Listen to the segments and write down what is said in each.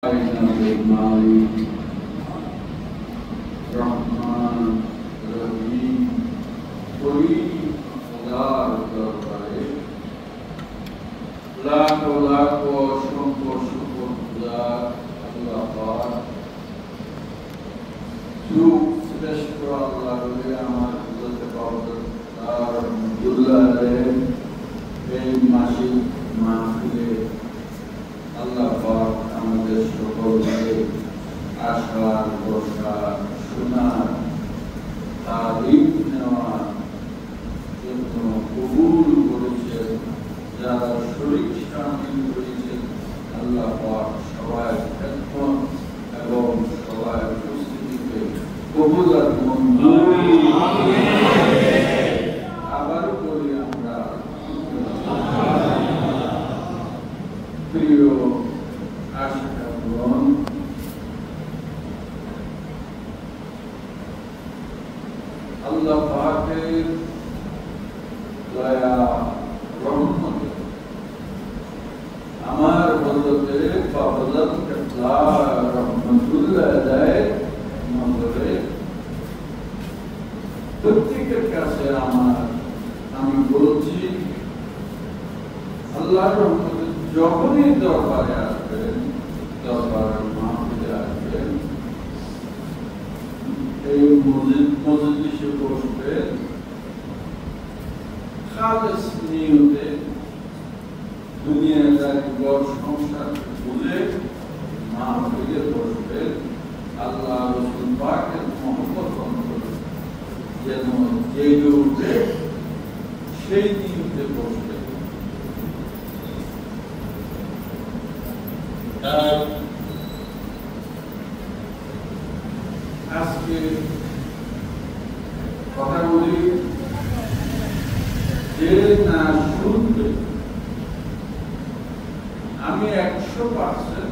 Malik, Rahman, Rahim, Kuri, Dar, Darbare, Lakho Lakho Shukr Shukr Khudar, Allah Pak, Suk Sreshta Allah Rule Amar Hazrat Babar Dar Alhamdulillah Rahe, Ei Mashik Mahfile, Allah Pak আমাদের সকলকে আশার ভরসা শোনার তারিফ নেওয়ার জন্য কবুল করেছেন, যারা শরীক শামিল করেছেন আল্লাহ পাক সবাই খেদমত এবং সবাই উপস্থিতিকে কবুল আর মঞ্জুর আবারও বলি আমরা প্রিয় Allah Pakir daya rahmat amar bodote fadlan katla rahmatullah dai mangale প্রত্যেকের কাছে আমি বলছি আল্লাহর রহমতে যখনই দরবারে আসবেন, দরবারের মাহফিলে আসবেন, এই মজলিসে বসবেন, খালেস নিয়তে দুনিয়াদারি ঘর সংসার ভুলে মাহফিলে বসবেন, আল্লাহ রাসূল পাকের মহব্বত অন্তরে যেন জেগে উঠে সেই নিয়তে বসবেন। আজকে কথা বলি যে না শুনবে, আমি 100%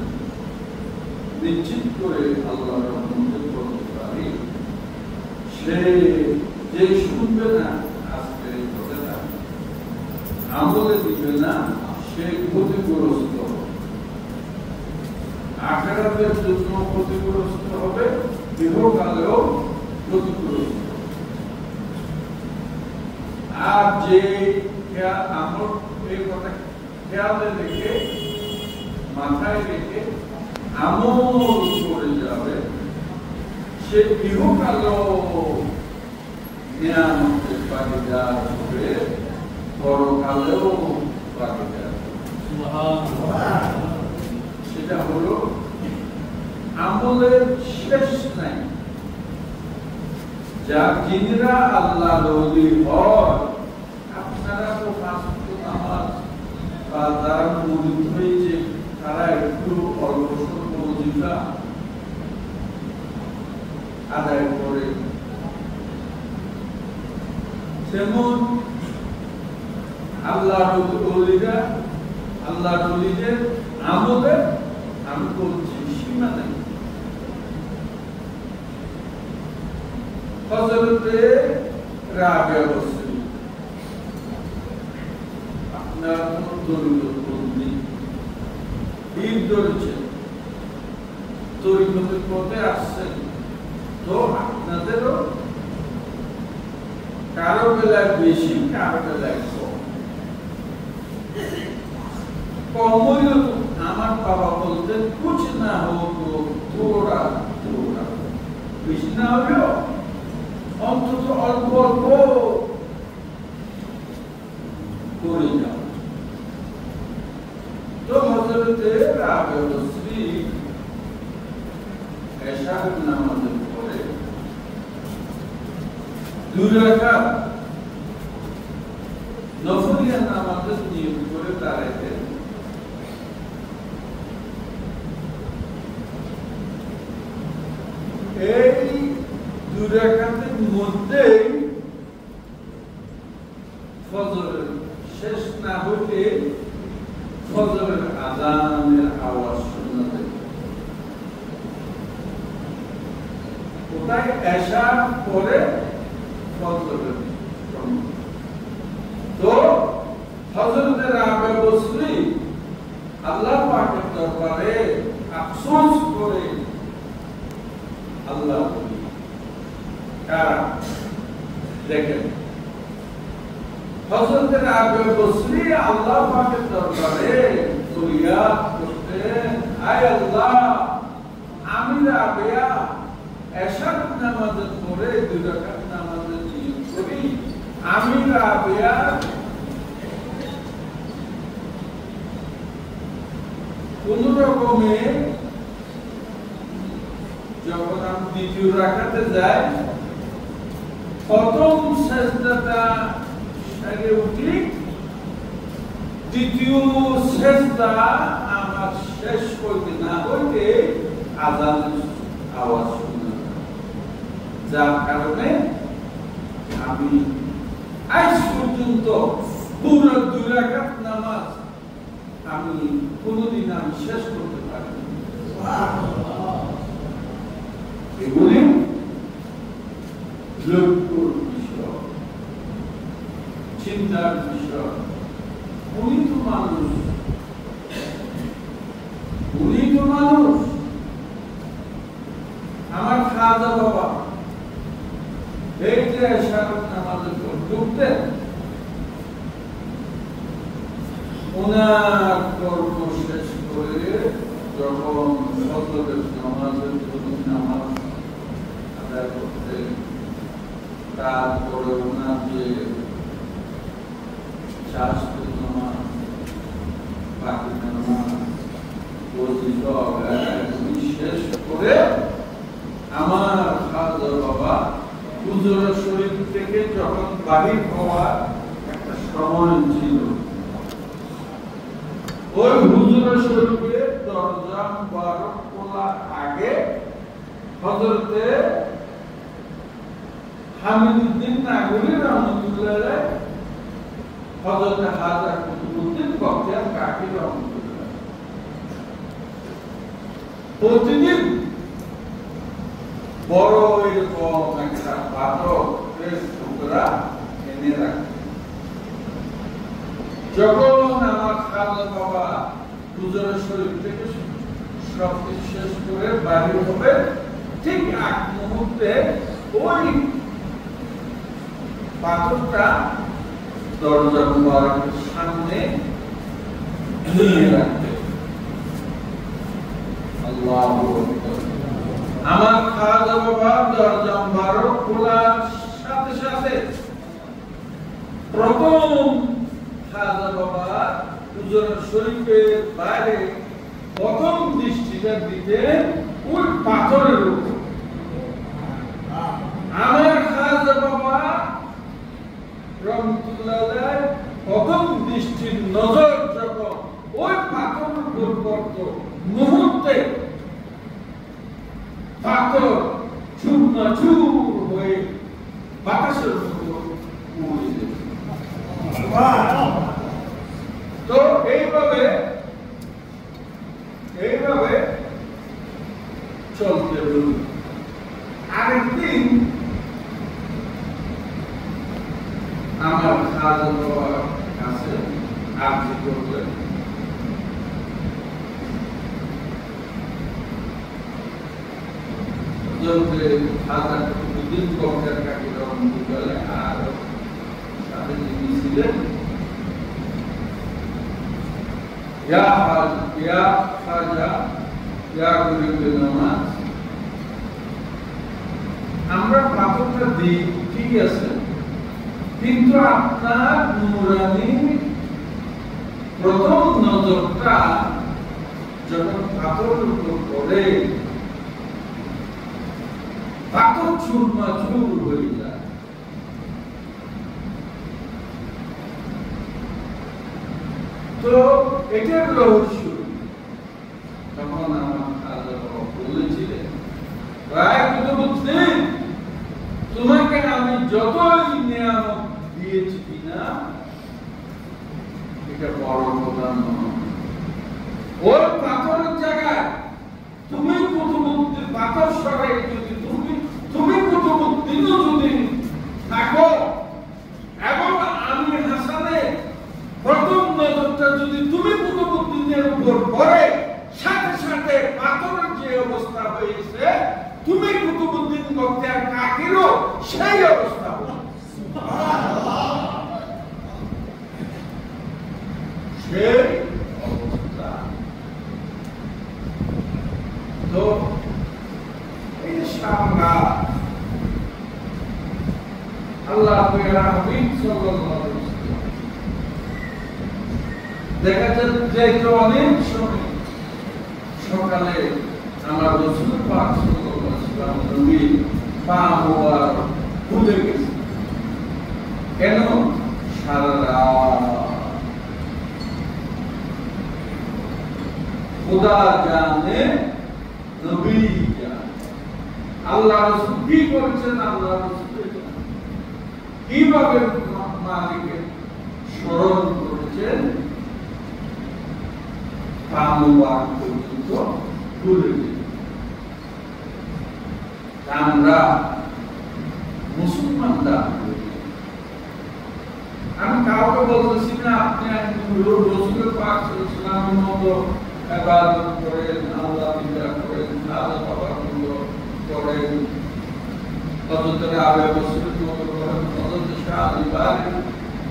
নিশ্চিত করে আল্লাহর রহমতে বলতে পারি, সে যে শুনবে না আজকে এই কথাটা, আমলে দিবে না, সে ক্ষতিগ্রস্ত হবে, আখিরাতের জন্য ক্ষতিগ্রস্ত হবে, ইহকালেও ক্ষতিগ্রস্ত। আর যে আমল এই কথা খেয়ালে রেখে মাথায় রেখে আমল করে যাবে, সে ইহকালেও নিয়ামতের ভাগীদার হবে, পরকালেও ভাগীদার হবে। সেটা হলো আমলের শেষ নাই। যিনিরা আল্লাহর ওলি হয়, আপনারা তো পাঁচ ওয়াক্ত নামাজ বা যারা মুরিদ হয়েছে তারা একটু অল্প স্বল্প ওজিফা আদায় করে, যেমন আল্লাহর ওলিরা আল্লাহর ওলিদের আমলে আমি বলছি সীমা নেই। হযরতে রাবিয়া বসরি আপনার কোন দরিদ্র বন্দি ঈদ ধরেছেন, তরিকতের পথে আসছেন, তো আপনাদেরও কারো বেলায় বেশি, কারো বেলায় কম। কমইও আমার বাবা বলতেন কুছ না হোক থোড়া থোড়া, বেশি না হলেও অন্তত অল্প অল্প করে যাও। তো হযরতে রাবিয়া বসরি এশার নামাজের পরে 2 রাকাত নফলিয়া নামাজের নিয়ত করে দাঁড়াইতেন। এই 2 রাকাতের মধ্যেই ফজরের শেষ না হইলে ফজরের আযানের আওয়াজ শোনা যায়। ওটাই এশার পরে ফজরের সময়। তো হযরত রাবিয়া বসরি আল্লাহ পাকের দরবারে আফসোস দেখেন হযরত রাবি বসরি আল্লাহ পাকের দরবারে ফরিয়াদ করতেন, আয় আল্লাহ, আমি রাবিয়া এশার নামাজের পরে 2 রাকাত নামাজের নিয়ত করি, আমি রাবিয়া কোন রকমে যখন আমি 2য় রাকাতে যাই, প্রথম সেজদাটা সেরে উঠি, 2য় সেজদা আমার শেষ হইতে না হইতে আযানের আওয়াজ শোনা যায়, যার কারণে আমি আজ পর্যন্ত পুরো 2 রাকাত নামাজ আমি কোনদিন আমি শেষ করতে পারিনি। এগুলি লক্ষ্যর বিষয়, চিন্তার বিষয়। উনি তো মানুষ, আমার খাজা বাবা এই যে এশার নামাজের পর ঢুকতেন, ওনার কর্ম শেষ করে যখন ফজরের নামাজের জন্য নামাজ আদায় করতেন, তারপরে ওনার যে শাস্ত্রীয় নামাজ, বাকি নামাজ, শেষ করে আমার খাজা বাবা হুজুর শরীফ থেকে যখন বাহির হওয়ার একটা সময় ছিল, ওই হুজুর শরীফের দরজা মুবারক খোলার আগে হযরতে হামিদুদ্দিন নাগরী রহমাতুল্লাহ আলাইহি, হযরতে হাজা কুতুবউদ্দিন বখতিয়ার কাকি রহমাতুল্লাহ প্রতিদিন বড় এরকম একটা পাথর টুকরা এনে রাখতেন। যখন আমার খাজা বাবা হুজুর শরীফ থেকে সব শেষ করে বাহির হবে, ঠিক এক মুহূর্তে ওই পাথরটা দরজা মুবারকের সামনে নিয়ে রাখবে। আল্লাহু আকবার। আমার খাজা বাবা দরজা মুবারক খোলার সাথে সাথে প্রথম খাজা বাবা হুজুর শরীফের বাইরে প্রথম দৃষ্টিটা দিতেন ওই পাথরের উপর। আমার খাজা বাবা রহমাতুল্লাহ আলাইহি প্রথম দৃষ্টির নজর যখন ওই পাথরের উপর পড়ত, মুহূর্তে পাথর চূর্ণাচূর হয়ে বাতাসের উপর উড়ে যেত। তো এইভাবে চলতে রইল। আরেকদিন আমার খাজা বাবার কাছে আরজি করলেন, খাজা কুতুবউদ্দিন বখতিয়ার কাকি রহমাতুল্লাহ আর সাথে যিনি ছিলেন, ইয়া খাজা ইয়া গরিবে নামাজ, আমরা পাথরটা দিই ঠিক আছে, কিন্তু আপনার নুরানি প্রথম নজরটা যখন পাথরের উপর পড়ে, পাথর চূর্ণাচূর হয়ে যায়। তো এটার রহস্য তখন আমার খাজা বাবা বলেছিলেন, তোমাকে আমি যতই নিয়ামত দিয়েছি কিনা এটা বড় কথা নয়। ওই পাথরের জায়গায় তুমি কুতুবউদ্দিন পাথর সরাই যদি তুমি কুতুবউদ্দিনও যদি থাকো এবং আমি হাসানের প্রথম নজরটা যদি তুমি কুতুবউদ্দিনের উপর পড়ে, সাথে সাথে পাথরের যে অবস্থা হয়েছে তুমি কুতুবউদ্দিন বখতিয়ার কাকিরও সেই অবস্থা হবে। তো ইনশাআল্লাহ আল্লাহ হাবিব সাল্লাল্লাহু আলাইহি ওয়াসাল্লাম দেখা যাচ্ছে যে অনেক সময় সকালে আমার রাসূল পাক সাল্লাল্লাহু আলাইহি ওয়াসাল্লাম নবী পা মোবারক খুলে গেছে কেন সারা রাত खुदा जाने नबी जाने আল্লাহ রাসূল কি করেছেন আল্লাহ রাসূল কিভাবে মালিককে স্মরণ করেছেন পামুবার পর্যন্ত ভুলে আমরা মুসলমানরা আমি কাউকে বলতেছি না আপনি রাসূল পাক সাল্লাল্লাহু আলাইহি ওয়াসাল্লামের মতো ইবাদত করেন আল্লাহ বিদ্যা করেন আল্লাহ পাকগুলো করেন হযরত আবু বকর মতো করেন হযরত শাহ ইবাদত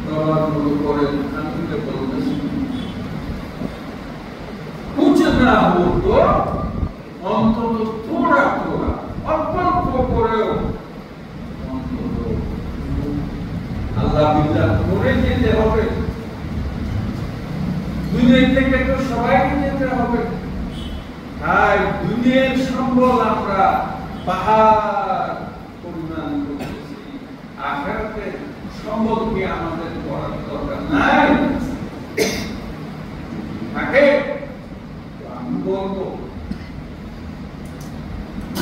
নওয়াজগুলো করেন আমি তো বলতেছি कुछ ना हो तो অন্তত থোড়া থোড়া অল্প অল্প করেও অন্তত আল্লাহ বিদ্যা করে যেতে হবে দুনিয়া থেকে তো সবাইকে যেতে হবে তাই দুনিয়ার সম্বল আমরা পাহাড় পরিমাণ করতেছি আখিরাতের সম্বল কি আমাদের করার দরকার নাই থাকে আমি বলবো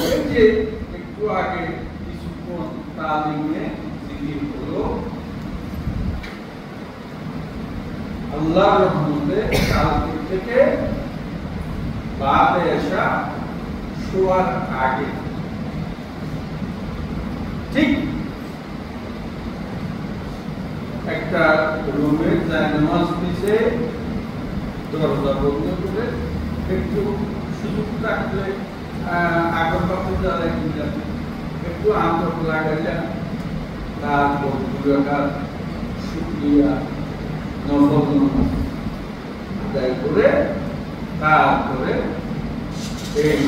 এই যে একটু আগে কিছুক্ষণ তালিমে জিকির হলো আল্লাহর রহমতে কালকে থেকে বাদে এসা শোয়ার আগে ঠিক একটা রুমে যায় নামাজ পিছে দরজা বন্ধ করে একটু সুযোগ থাকলে আগর পাশে যারা একটু আন্তর লাগাইলেন তারপর দুরাকাত শুকরিয়া নফল নামাজ আদায় করে তারপরে এই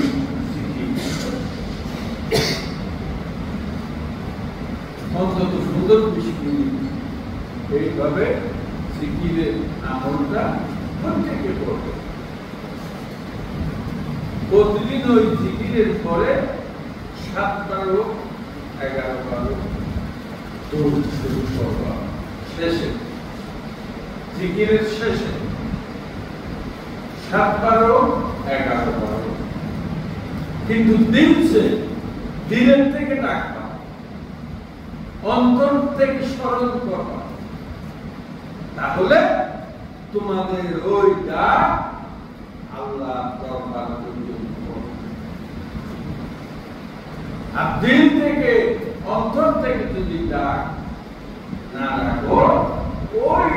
অন্তত সুন্দর বিষয় এইভাবে জিকিরের আমলটা থেকে করবে প্রতিদিন ওই জিকিরের পরে 7 বার 11 বার দরুদ শরীফ পড়বা শেষে জিকিরের শেষে 7 বার 11 বার কিন্তু দিলের থেকে ডাকবা অন্তর থেকে স্মরণ করবা তাহলে তোমাদের ওই ডাক আল্লাহ দরবার পর্যন্ত আর দিল থেকে অন্তর থেকে যদি ডাক না রাখো ওই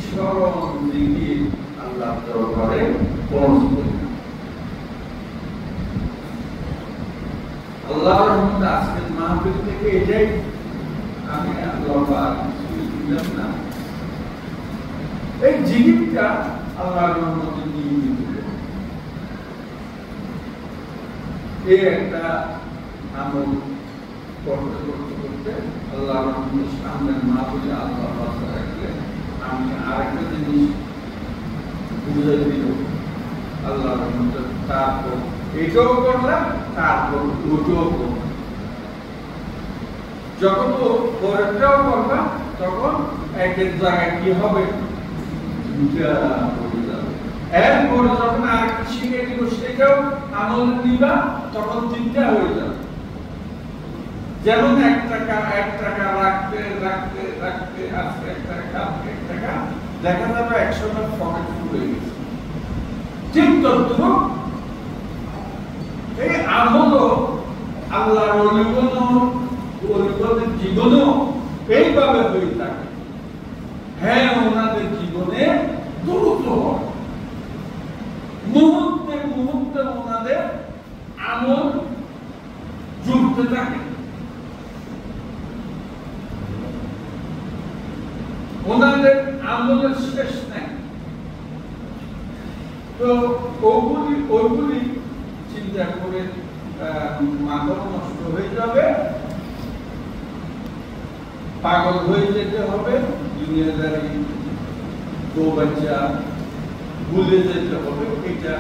স্মরণ জিকির আল্লাহ দরবারে পৌঁছবে না আল্লাহর রহমতে আজকের মাহফিল থেকে এটাই আমি লম্বা দিলাম না এই জিকিরটা আল্লাহর রহমতে নিয়মিত এই একটা আমল করতে করতে করতে আল্লাহর রহমতের সামনের মাহফিলে আল্লাহ বাসা রাখলে আমি আরেকটা জিনিস বুঝে দিল আল্লাহর রহমতে তারপর এটাও করলাম তারপর ওটাও করলাম যখন ও পরেরটাও করবা তখন এক এক জায়গায় কি হবে এরপরে যখন আরেকটা শিখে দিব সেটাও আমল নিবা তখন 3টা হয়ে যাবে যেমন 1 টাকা রাখতে রাখতে রাখতে আজকে 1 টাকা কালকে 1 টাকা দেখা যাবে 100 টাকা পকেট ফুল হয়ে গেছে ঠিক তদ্রুপ এই আমলও আল্লাহর ওলিদের জীবনেও এইভাবে হয়ে থাকে হ্যাঁ ওনাদের জীবনে দ্রুত মুহূর্তে মুহূর্তে ওনাদের আমল জুড়তে থাকে ওনাদের আমলের শেষ নেই তো ওইগুলি চিন্তা করে মাথা নষ্ট হয়ে যাবে, পাগল হয়ে যেতে হবে, দুনিয়াদারি বাচ্চা ভুলে যেতে হবে, এটা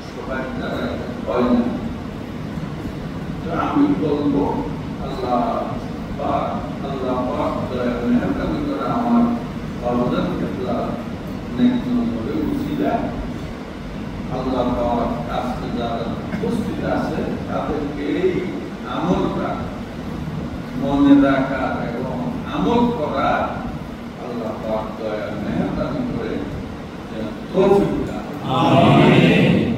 সবাই দ্বারা হয় না। তো আমি বলবো আল্লাহ পাক দয়া মেহরবানি করে আমার বাবুদের ক্ষেত্রে নেকনজরে উসিলা আল্লাহ পাক কাছে যারা উপস্থিত আছে তাদেরকে এই আমলটা মনে রাখা এবং আমল করা আল্লাহ পাক দয়া মেহরবানি করে তৌফিক দান। আমিন।